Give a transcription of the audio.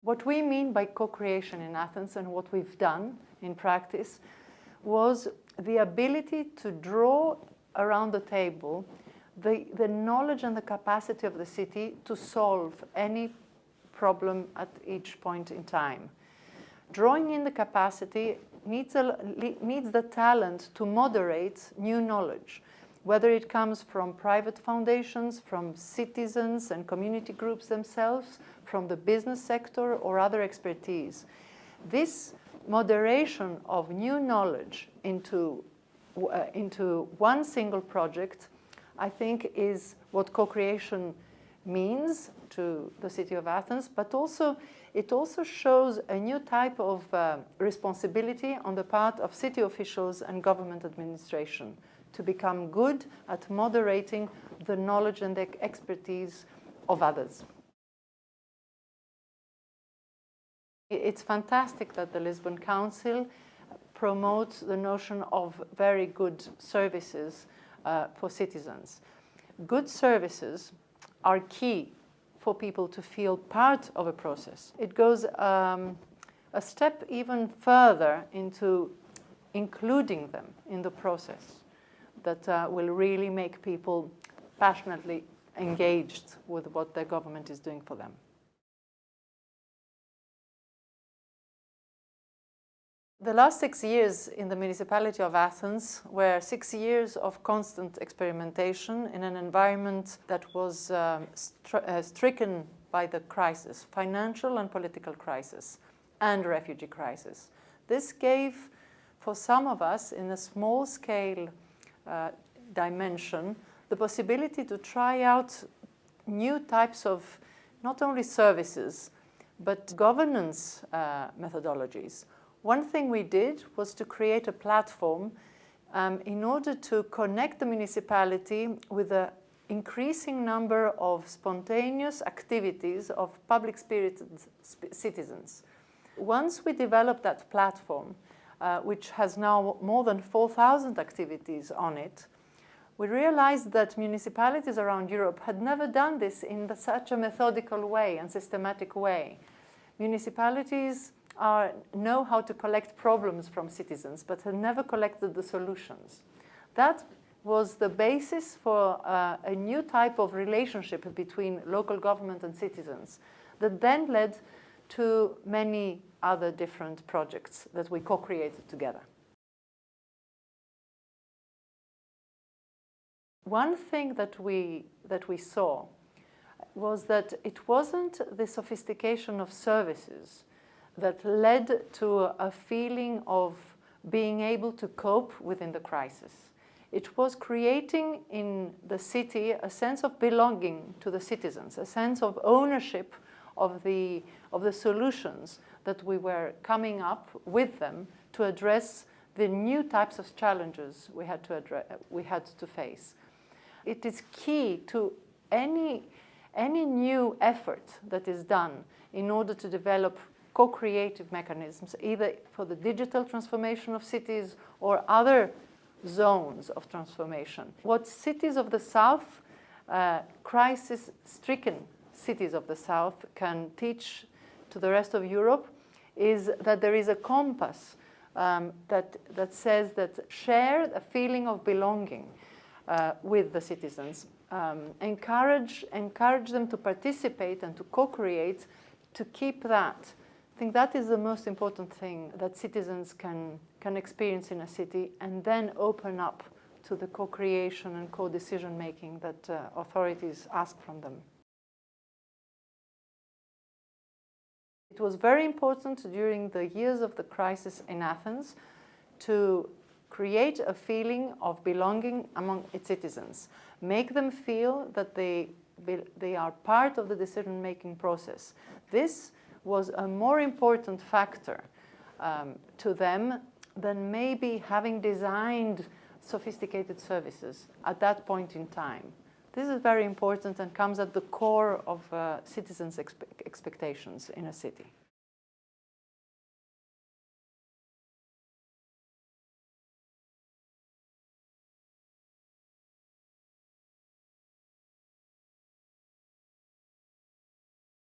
What we mean by co-creation in Athens and what we've done in practice was the ability to draw around the table the knowledge and the capacity of the city to solve any problem at each point in time. Drawing in the capacity needs the talent to moderate new knowledge, whether it comes from private foundations, from citizens and community groups themselves, from the business sector or other expertise. This moderation of new knowledge into one single project, I think, is what co-creation means to the city of Athens, but it also shows a new type of responsibility on the part of city officials and government administration to become good at moderating the knowledge and the expertise of others. It's fantastic that the Lisbon Council promotes the notion of very good services for citizens. Good services are key for people to feel part of a process. It goes a step even further into including them in the process that will really make people passionately engaged with what their government is doing for them. The last 6 years in the municipality of Athens were 6 years of constant experimentation in an environment that was stricken by the crisis, financial and political crisis, and refugee crisis. This gave, for some of us, in a small-scale dimension, the possibility to try out new types of not only services, but governance methodologies. One thing we did was to create a platform in order to connect the municipality with an increasing number of spontaneous activities of public-spirited citizens. Once we developed that platform, which has now more than 4,000 activities on it, we realized that municipalities around Europe had never done this in such a methodical way and systematic way. Municipalities know how to collect problems from citizens, but have never collected the solutions. That was the basis for a new type of relationship between local government and citizens that then led to many other different projects that we co-created together. One thing that we saw was that it wasn't the sophistication of services that led to a feeling of being able to cope within the crisis. It was creating in the city a sense of belonging to the citizens, a sense of ownership of the solutions that we were coming up with them to address the new types of challenges we had to face. It is key to any new effort that is done in order to develop co-creative mechanisms, either for the digital transformation of cities or other zones of transformation. What cities of the South, crisis-stricken cities of the South, can teach to the rest of Europe is that there is a compass that says that share a feeling of belonging with the citizens. Encourage them to participate and to co-create, to keep that. I think that is the most important thing that citizens can experience in a city, and then open up to the co-creation and co-decision making that authorities ask from them. It was very important during the years of the crisis in Athens to create a feeling of belonging among its citizens, make them feel that they are part of the decision-making process. This was a more important factor to them than maybe having designed sophisticated services at that point in time. This is very important and comes at the core of citizens' expectations in a city.